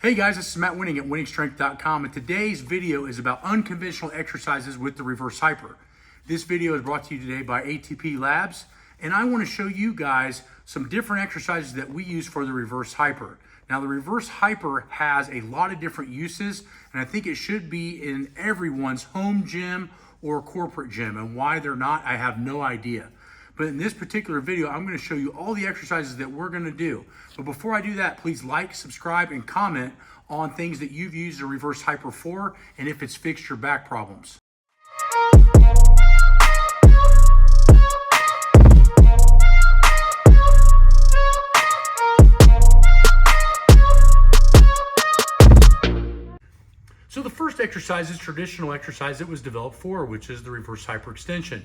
Hey guys, this is Matt Wenning at winningstrength.com, and today's video is about unconventional exercises with the reverse hyper. This video is brought to you today by ATP Labs, and I want to show you guys some different exercises that we use for the reverse hyper. Now, the reverse hyper has a lot of different uses, and I think it should be in everyone's home gym or corporate gym, and why they're not, I have no idea. But in this particular video, I'm going to show you all the exercises that we're going to do. But before I do that, please like, subscribe, and comment on things that you've used the reverse hyper for and if it's fixed your back problems. So the first exercise is traditional exercise it was developed for, which is the reverse hyperextension.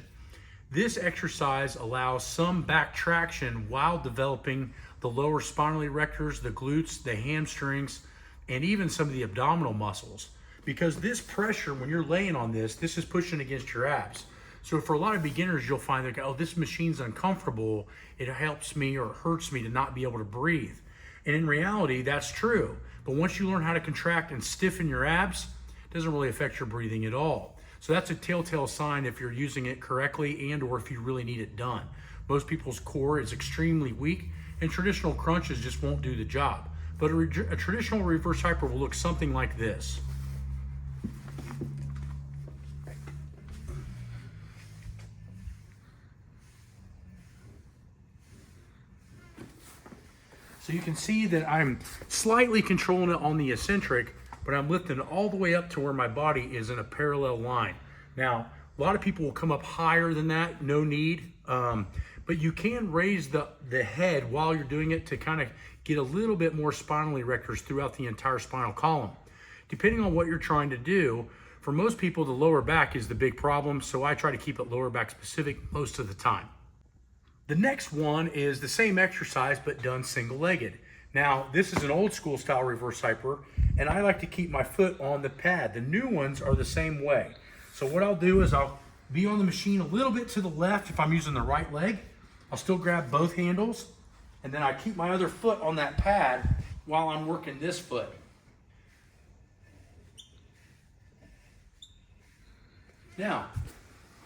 This exercise allows some back traction while developing the lower spinal erectors, the glutes, the hamstrings, and even some of the abdominal muscles. Because this pressure, when you're laying on this is pushing against your abs. So for a lot of beginners, you'll find that, oh, this machine's uncomfortable. It helps me or hurts me to not be able to breathe. And in reality, that's true. But once you learn how to contract and stiffen your abs, it doesn't really affect your breathing at all. So that's a telltale sign if you're using it correctly and or if you really need it done. Most people's core is extremely weak and traditional crunches just won't do the job. But a traditional reverse hyper will look something like this. So you can see that I'm slightly controlling it on the eccentric, but I'm lifting it all the way up to where my body is in a parallel line. Now, a lot of people will come up higher than that, no need. But you can raise the head while you're doing it to kind of get a little bit more spinal erectors throughout the entire spinal column. Depending on what you're trying to do, for most people, the lower back is the big problem, so I try to keep it lower back specific most of the time. The next one is the same exercise, but done single-legged. Now, this is an old school style reverse hyper, and I like to keep my foot on the pad. The new ones are the same way. So what I'll do is I'll be on the machine a little bit to the left if I'm using the right leg. I'll still grab both handles, and then I keep my other foot on that pad while I'm working this foot. Now,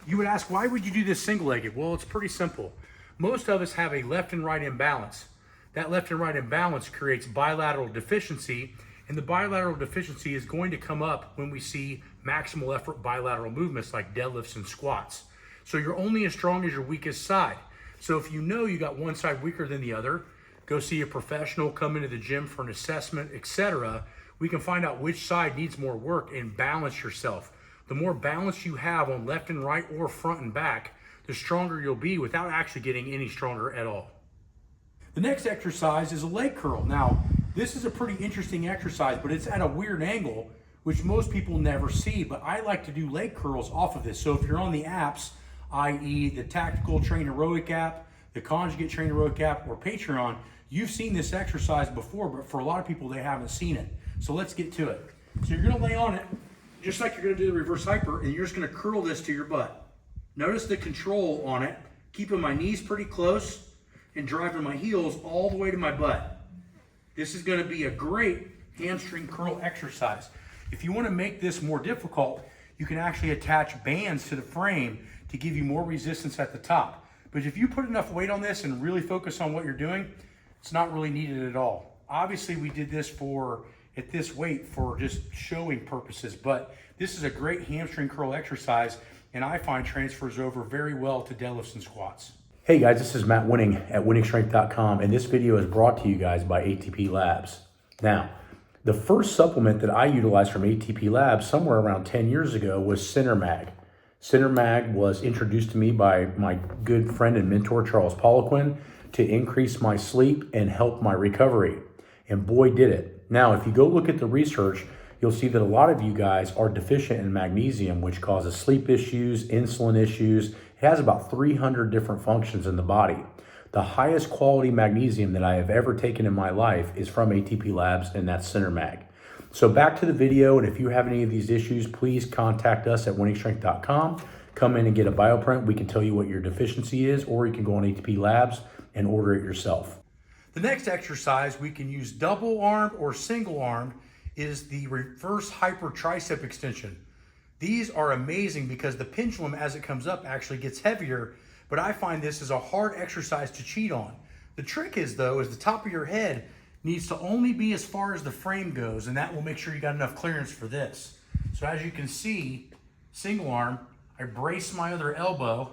you would ask, why would you do this single-legged? Well, it's pretty simple. Most of us have a left and right imbalance. That left and right imbalance creates bilateral deficiency, and the bilateral deficiency is going to come up when we see maximal effort bilateral movements like deadlifts and squats. So you're only as strong as your weakest side. So if you know you got one side weaker than the other, go see a professional, come into the gym for an assessment, etc. We can find out which side needs more work and balance yourself. The more balance you have on left and right or front and back, the stronger you'll be without actually getting any stronger at all. The next exercise is a leg curl. Now, this is a pretty interesting exercise, but it's at a weird angle, which most people never see, but I like to do leg curls off of this. So if you're on the apps, i.e. the Tactical Train Heroic app, the Conjugate Train Heroic app, or Patreon, you've seen this exercise before, but for a lot of people, they haven't seen it. So let's get to it. So you're gonna lay on it, just like you're gonna do the reverse hyper, and you're just gonna curl this to your butt. Notice the control on it, keeping my knees pretty close and driving my heels all the way to my butt. This is gonna be a great hamstring curl exercise. If you wanna make this more difficult, you can actually attach bands to the frame to give you more resistance at the top. But if you put enough weight on this and really focus on what you're doing, it's not really needed at all. Obviously, we did this at this weight for just showing purposes, but this is a great hamstring curl exercise, and I find transfers over very well to deadlifts and squats. Hey guys, this is Matt Wenning at winningstrength.com, and this video is brought to you guys by ATP Labs. Now, the first supplement that I utilized from ATP Labs somewhere around 10 years ago was Center Mag. Center Mag was introduced to me by my good friend and mentor, Charles Poliquin, to increase my sleep and help my recovery. And boy, did it. Now, if you go look at the research, you'll see that a lot of you guys are deficient in magnesium, which causes sleep issues, insulin issues. It has about 300 different functions in the body. The highest quality magnesium that I have ever taken in my life is from ATP Labs, and that's Center Mag. So back to the video, and if you have any of these issues, please contact us at winningstrength.com. Come in and get a bioprint. We can tell you what your deficiency is, or you can go on ATP Labs and order it yourself. The next exercise we can use double armed or single armed is the reverse hyper tricep extension. These are amazing because the pendulum as it comes up actually gets heavier, but I find this is a hard exercise to cheat on. The trick is though, is the top of your head needs to only be as far as the frame goes, and that will make sure you got enough clearance for this. So as you can see, single arm, I brace my other elbow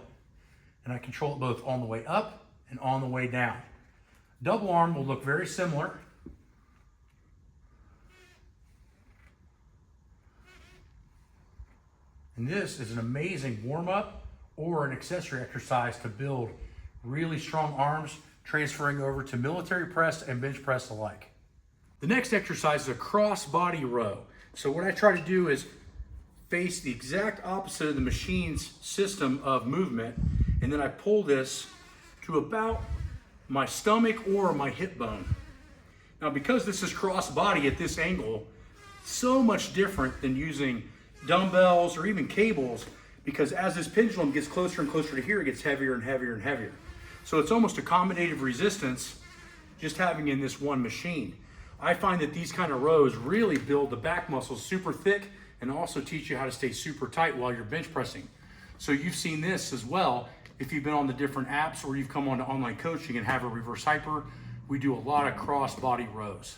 and I control it both on the way up and on the way down. Double arm will look very similar. And this is an amazing warm-up or an accessory exercise to build really strong arms, transferring over to military press and bench press alike. The next exercise is a cross body row. So what I try to do is face the exact opposite of the machine's system of movement, and then I pull this to about my stomach or my hip bone. Now, because this is cross body at this angle, so much different than using dumbbells or even cables, because as this pendulum gets closer and closer to here, it gets heavier and heavier and heavier. So it's almost accommodative resistance just having in this one machine. I find that these kind of rows really build the back muscles super thick and also teach you how to stay super tight while you're bench pressing. So you've seen this as well. If you've been on the different apps or you've come on to online coaching and have a reverse hyper, we do a lot of cross body rows.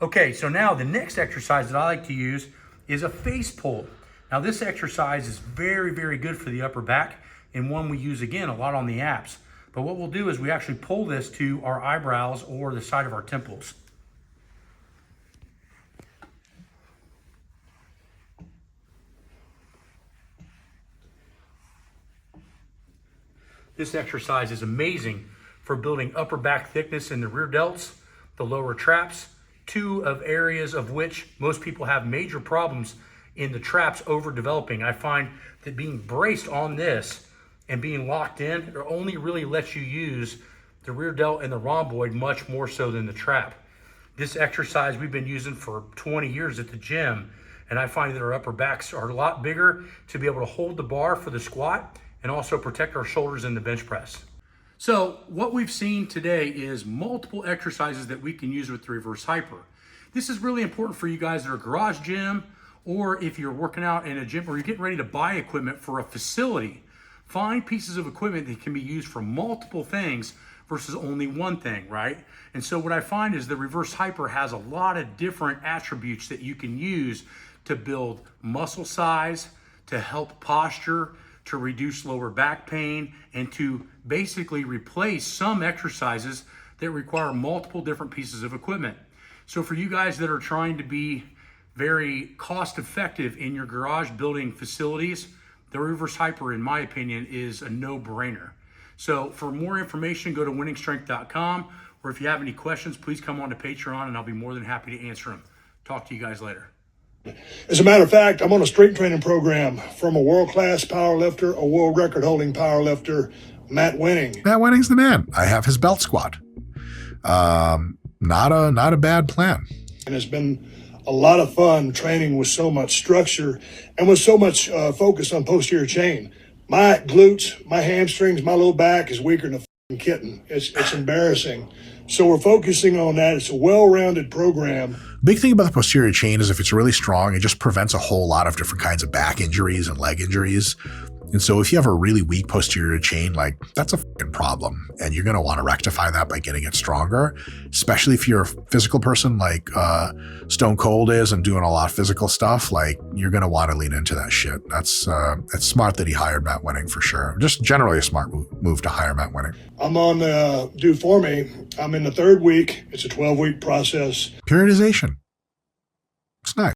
Okay, so now the next exercise that I like to use is a face pull. Now this exercise is very, very good for the upper back and one we use again a lot on the apps. But what we'll do is we actually pull this to our eyebrows or the side of our temples. This exercise is amazing for building upper back thickness in the rear delts, the lower traps, two of areas of which most people have major problems in the traps overdeveloping. I find that being braced on this and being locked in, it only really lets you use the rear delt and the rhomboid much more so than the trap. This exercise we've been using for 20 years at the gym, and I find that our upper backs are a lot bigger to be able to hold the bar for the squat and also protect our shoulders in the bench press. So what we've seen today is multiple exercises that we can use with the reverse hyper. This is really important for you guys that are garage gym, or if you're working out in a gym or you're getting ready to buy equipment for a facility. Find pieces of equipment that can be used for multiple things versus only one thing, right? And so what I find is the reverse hyper has a lot of different attributes that you can use to build muscle size, to help posture, to reduce lower back pain, and to basically replace some exercises that require multiple different pieces of equipment. So for you guys that are trying to be very cost effective in your garage building facilities, the reverse hyper, in my opinion, is a no-brainer. So for more information, go to wenningstrength.com, or if you have any questions, please come on to Patreon and I'll be more than happy to answer them. Talk to you guys later. As a matter of fact, I'm on a strength training program from a world-class powerlifter, a world record-holding powerlifter, Matt Wenning. Matt Wenning's the man. I have his belt squat. Not a bad plan. And it's been a lot of fun training with so much structure and with so much focus on posterior chain. My glutes, my hamstrings, my low back is weaker than a f***ing kitten. It's embarrassing. So we're focusing on that. It's a well-rounded program. Big thing about the posterior chain is if it's really strong, it just prevents a whole lot of different kinds of back injuries and leg injuries. And so if you have a really weak posterior chain, like that's a fucking problem. And you're going to want to rectify that by getting it stronger, especially if you're a physical person like Stone Cold is and doing a lot of physical stuff. Like you're going to want to lean into that shit. That's smart that he hired Matt Wenning for sure. Just generally a smart move to hire Matt Wenning. I'm on Do For Me. I'm in the third week. It's a 12-week process. Periodization.